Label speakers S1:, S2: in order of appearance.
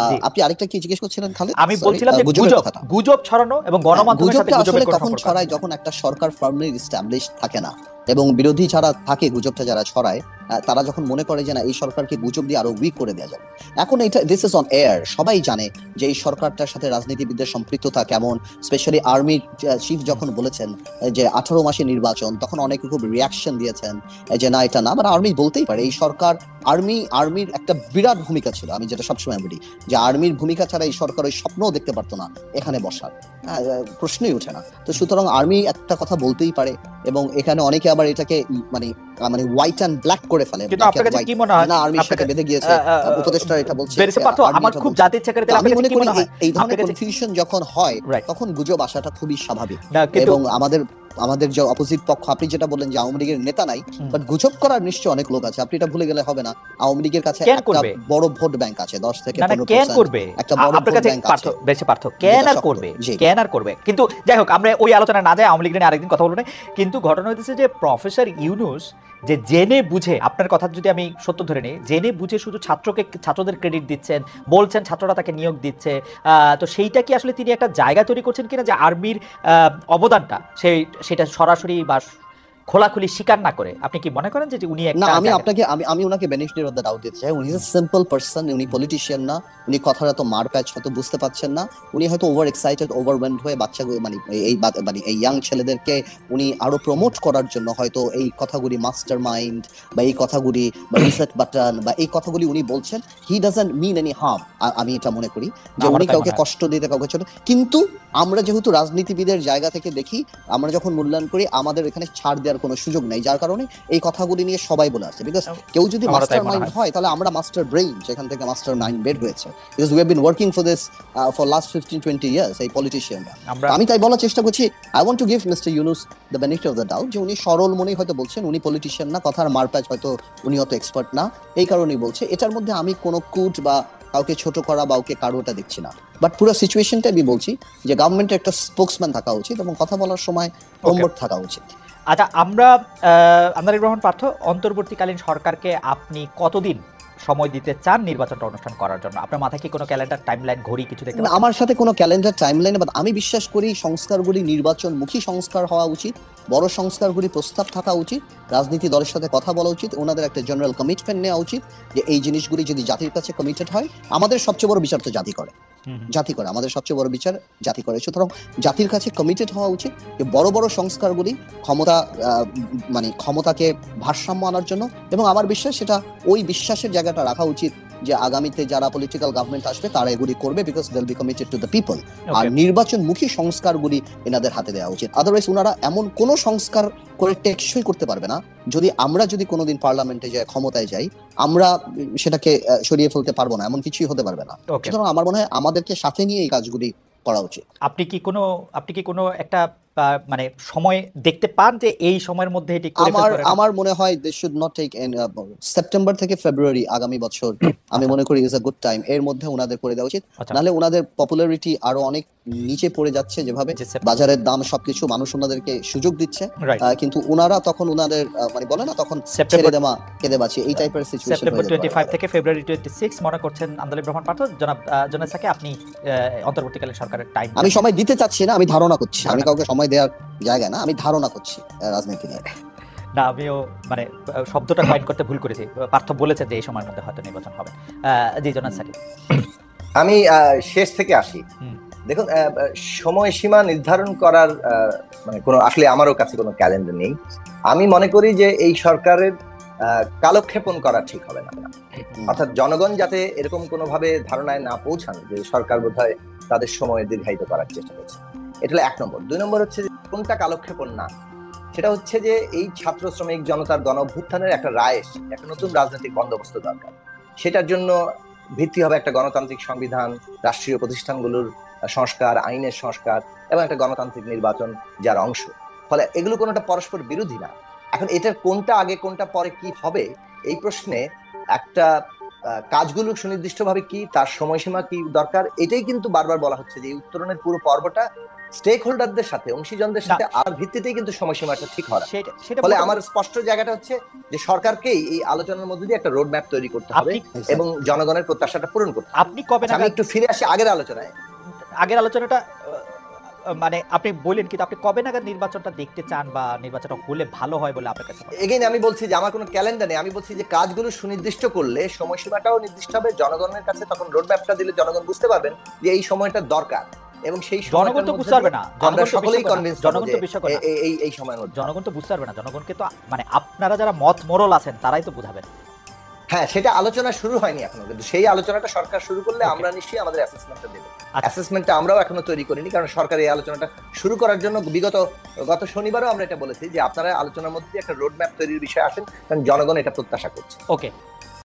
S1: জি
S2: আপনি আরেকটা কি জিজ্ঞেস করছিলেন খালেদ?
S1: আমি
S2: সরি,
S1: বলছিলাম যে
S2: গুজবের কথাটা।
S1: গুজব ছড়ানো এবং গণমাধ্যমের সাথে
S2: গুজবটা
S1: গুজবের
S2: আসলে
S1: কোনো
S2: কখন
S1: সম্পর্ক
S2: ছড়ায়,
S1: আছে?
S2: যখন একটা সরকার ফার্মলি এস্টাবলিশ থাকে না এবং বিরোধী যারা থাকে, গুজবটা যারা ছড়ায়, তারা যখন মনে করে যে না এই সরকারকে গুজব দিয়ে আরো উইক করে দেওয়া যাবে। এখন এটা দিস ইজ অন এয়ার, সবাই জানে যে এই সরকারটার সাথে রাজনীতিবিদদের সম্পৃক্ততা কেমন। স্পেশালি আর্মি চিফ যখন বলেছেন যে 18 মাসে নির্বাচন, তখন অনেকে খুব রিয়াকশন দিয়েছেন যে না এটা না, মানে আর্মি বলতেই পারে এই সরকার, আর্মির একটা বিরাট ভূমিকা ছিল। আমি যেটা সবসময় বলি যে আর্মির ভূমিকা ছাড়া এই সরকার ওই স্বপ্নও দেখতে পারতো না এখানে বসার, প্রশ্নই ওঠে না। তো সুতরাং আর্মি একটা কথা বলতেই পারে, এবং এখানে অনেকে আবার এটাকে মানে মানে হোয়াইট অ্যান্ড ব্ল্যাক করে ফেলে।
S1: কিন্তু আপনার কাছে কি মনে হয়
S2: না আর্মির সাথে বেঁধে গিয়েছে, উপদেষ্টা এটা বলছে,
S1: আমার খুব জানতে ইচ্ছা করে,
S2: আমি মনে করি এই ধরনের কনফিউশন যখন হয় তখন গুজব আসাটা খুবই স্বাভাবিক। এবং আমাদের যে অপোজিট পক্ষ, আপনি যেটা বললেন যে আওয়ামী লীগের নেতা নাই, বাট গুজব করার নিশ্চয়ই অনেক লোক আছে। আপনি এটা ভুলে গেলে হবে না, আওয়ামী লীগের কাছে একটা বড় ভোট ব্যাংক আছে, 10 থেকে 15%, একটা বড় ভোট ব্যাংক আছে।
S1: বেশি পার্থ কেন আর করবে কিন্তু যাই হোক, আমরা ওই আলোচনা না যাই, আওয়ামী লীগ নিয়ে আরেকদিন কথা বলবো না। কিন্তু ঘটনা হচ্ছে যে প্রফেসর ইউনূস যে জেনে বুঝে, আপনার কথা যদি আমি সত্য ধরে নিই, জেনে বুঝে শুধু ছাত্রদের ক্রেডিট দিচ্ছেন, বলছেন ছাত্ররা তাকে নিয়োগ দিচ্ছে, তো সেইটা কি আসলে তিনি একটা জায়গা তৈরি করছেন কিনা যে আর্মির অবদানটা সেটা সরাসরি বা খোলাখুলি স্বীকার না করে? আপনি কি মনে করেন যে উনি একটা,
S2: না আমি ওনাকে বেনিফিট অফ দ্য ডাউট দিতে চাই। উনি ইজ আ সিম্পল পারসন, উনি পলিটিশিয়ান না, উনি কথার এত মার প্যাচ হয়তো বুঝতে পারছেন না। উনি হয়তো ওভার এক্সাইটেড, ওভারওয়েলড হয়ে বাচ্চাগুলো মানে এই ইয়াং ছেলেদেরকে উনি আরো প্রমোট করার জন্য হয়তো এই কথাগুলি মাস্টার মাইন্ড বা এই কথাগুলি বা রিসেট বাটন বা এই কথাগুলি উনি বলছেন। He doesn't mean any harm, আমি এটা মনে করি যে উনি কাউকে কষ্ট দিতে, কাউকে ছোট। কিন্তু আমরা যেহেতু রাজনীতিবিদের জায়গা থেকে দেখি, আমরা যখন মূল্যায়ন করি, আমাদের এখানে ছাড় দেওয়ার কোনো সুযোগ নেই, যার কারণে এই কথাগুলি নিয়ে সবাই বলে আসছে। বিকজ কেউ যদি মাস্টার মাইন্ড হয় তাহলে আমরা মাস্টার ব্রেইন, যেখান থেকে মাস্টার মাইন্ড বের হয়েছে। Because we have been working for this for last 15-20 years, এই পলিটিশিয়ানরা। আমি তাই বলার চেষ্টা করছি, I want to give mister Yunus the benefit of the doubt, যে উনি সরল মনেই হয়তো বলছেন, উনি পলিটিশিয়ান না, কথার মারপ্যাচ হয়তো উনি অত এক্সপার্ট না, এই কারণেই বলছে। এটার মধ্যে আমি কোনো কুট বা কাউকে ছোট করা বা ওকে কারোটা দেখছি না, বাট পুরো সিচুয়েশনটা আমি বলছি যে গভর্নমেন্টের একটা স্পোকসম্যান থাকা উচিত এবং কথা বলার সময় কমবোর্ড থাকা উচিত।
S1: আচ্ছা, আমরা আমদানির রহমান পার্থ, অন্তর্বর্তীকালীন সরকারকে আপনি কতদিন সময় দিতে চান নির্বাচনটা অনুষ্ঠান করার জন্য? আপনার মাথায় কি কোনো ক্যালেন্ডার, টাইমলাইন, ঘড়ি কিছু দেখতে পাচ্ছেন?
S2: আমার সাথে কোনো ক্যালেন্ডার, টাইমলাইন, বাট আমি বিশ্বাস করি সংস্কারগুলি নির্বাচনমুখী সংস্কার হওয়া উচিত, বড় সংস্কারগুলি প্রস্তাব থাকা উচিত, রাজনীতি দলের সাথে কথা বলা উচিত, ওনাদের একটা জেনারেল কমিটমেন্ট নেওয়া উচিত যে এই জিনিসগুলি যদি জাতির কাছে কমিটেড হয়। আমাদের সবচেয়ে বড় বিচার তো জাতি করে, আমাদের সবচেয়ে বড় বিচার জাতি করে। সুতরাং জাতির কাছে কমিটেড হওয়া উচিত যে বড় বড় সংস্কারগুলি ক্ষমতাকে ভারসাম্য আনার জন্য। এবং আমার বিশ্বাস সেটা ওই বিশ্বাসের জায়গাটা রাখা উচিত যে আগামীতে যারা পলিটিক্যাল গভর্নমেন্ট আসবে তারা এগুলি করবে, because they will be committed to the people. আর নির্বাচনমুখী সংস্কারগুলি এনাদের হাতে দেওয়া উচিত। আদারওয়াইজ ওনারা এমন কোনো সংস্কার করে টেকসই করতে পারবে না, আমরা যদি কোনোদিন পার্লামেন্টে যাই, ক্ষমতায় যাই, আমরা সেটাকে সরিয়ে ফেলতে পারবো না, এমন কিছুই হতে পারবে না। সুতরাং আমার মনে হয় আমাদেরকে সাথে নিয়ে এই কাজগুলি করা উচিত।
S1: আপনি কি কোনো একটা মানে সময় দেখতে পান যে এই সময়ের মধ্যে এটি করে ফেলতে পারে?
S2: আমার মনে হয় they should not take September থেকে ফেব্রুয়ারি আগামী বছর, আমি মনে করি ইজ আ গুড টাইম। এর মধ্যে ওনাদের করে দেওয়া উচিত, নাহলে ওনাদের পপুলারিটি আরো অনেক নিচে পড়ে যাচ্ছে, যেভাবে বাজারের দাম সবকিছু, মানুষ ওনাদেরকে সুযোগ দিচ্ছে, কিন্তু ওনারা তখন ওনাদের মানে বলে না তখন ছেড়ে দেওয়া কেঁদে বাঁচি, এই টাইপের সিচুয়েশন।
S1: সেপ্টেম্বর 25 থেকে ফেব্রুয়ারি 26 মনে করছেন আমদানির রহমান পার্থ, জনাব সাকে আপনি অন্তর্বর্তীকালীন সরকারের টাইম?
S2: আমি সময় দিতে চাচ্ছি না, আমি ধারণা করছি, আমি কাউকে সময় দেওয়ার জায়গা না, আমি ধারণা করছি রাজনীতি নিয়ে।
S1: না, আমিও মানে শব্দটা কয়েন করতে ভুল করেছি। পার্থ বলেছে যে এই সময়ের মধ্যে হয়তো নির্বাচন হবে। জি জনাব সাকিব।
S3: আমি শেষ থেকে আসি। দেখুন, সময়সীমা নির্ধারণ করার মানে কোনো, আসলে আমারও কাছে কোনো ক্যালেন্ডার নেই। আমি মনে করি যে এই সরকারের কালক্ষেপণ করা ঠিক হবে না। অর্থাৎ জনগণ যাতে এরকম কোনোভাবে ধারণায় না পৌঁছান যে সরকার বোধহয় তাদের সময় দীর্ঘায়িত করার চেষ্টা করছে, এটা হলো 1 নম্বর। 2 নম্বর হচ্ছে যে কোনটা কালক্ষেপণ না, সেটা হচ্ছে যে এই ছাত্র শ্রমিক জনতার গণ অভ্যুত্থানের একটা রায় এসেছে, একটা নতুন রাজনৈতিক বন্দোবস্ত দরকার। সেটার জন্য ভিত্তি হবে একটা গণতান্ত্রিক সংবিধান, রাষ্ট্রীয় প্রতিষ্ঠানগুলোর সংস্কার, আইনের সংস্কার এবং একটা গণতান্ত্রিক নির্বাচন যার অংশ। ফলে এগুলো কোনোটা পরস্পর বিরোধী না। এখন এটার কোনটা আগে কোনটা পরে কি হবে, এই প্রশ্নে একটা কাজগুলো সুনির্দিষ্টভাবে কি, তার সময়সীমা কি দরকার, এটাই কিন্তু বারবার বলা হচ্ছে যে এই উত্তরণের পুরো পর্বটা স্টেক হোল্ডারদের সাথে, অংশীজনদের সাথে আর ভিত্তিতেই কিন্তু সময়সীমাটা ঠিক হয়। ফলে আমার স্পষ্ট জায়গাটা হচ্ছে যে সরকারকেই এই আলোচনার মধ্যে দিয়ে একটা রোড ম্যাপ তৈরি করতে হবে এবং জনগণের প্রত্যাশাটা পূরণ করতে হবে।
S1: আপনি কবে
S3: আমি একটু ফিরে আসি আগের আলোচনায়।
S1: আগের আলোচনাটা মানে আপনি বলেন, কিন্তু আপনি কবে নাগাদ নির্বাচনটা দেখতে চান বা নির্বাচনটা হলে ভালো হয় বলে আপনার কাছে?
S3: এগেইন আমি বলছি যে আমার কোনো ক্যালেন্ডার নেই, আমি বলছি যে কাজগুলো সুনির্দিষ্ট করলে সময়সীমাটাও নির্দিষ্ট হবে, জনগণের কাছে তখন রোড ম্যাপটা দিলে জনগণ বুঝতে পারবেন যে এই সময়টা দরকার এবং সেই
S1: জনগণ তো বুঝতে পারবে না,
S3: আমরা সকলেই কনভিন্স
S1: জনগণ তো বিশ্বাস করে
S3: এই সময়ের মধ্যে
S1: জনগণ তো বুঝতে পারবে না, জনগণকে তো মানে আপনারা যারা মত মোরল আছেন তারাই তো বুঝাবেন।
S3: হ্যাঁ, সেটা আলোচনা শুরু হয়নি এখনো, কিন্তু সেই আলোচনাটা সরকার শুরু করলে আমরা নিশ্চয়ই আমাদের অ্যাসেসমেন্টটা দেব। অ্যাসেসমেন্টটা আমরাও এখনো তৈরি করিনি, কারণ সরকার এই আলোচনাটা শুরু করার জন্য গত শনিবারও আমরা এটা বলেছি যে আপনারা আলোচনার মধ্যে একটা রোড ম্যাপ তৈরির বিষয়ে আসেন, কারণ জনগণ এটা প্রত্যাশা করছে।
S1: ওকে।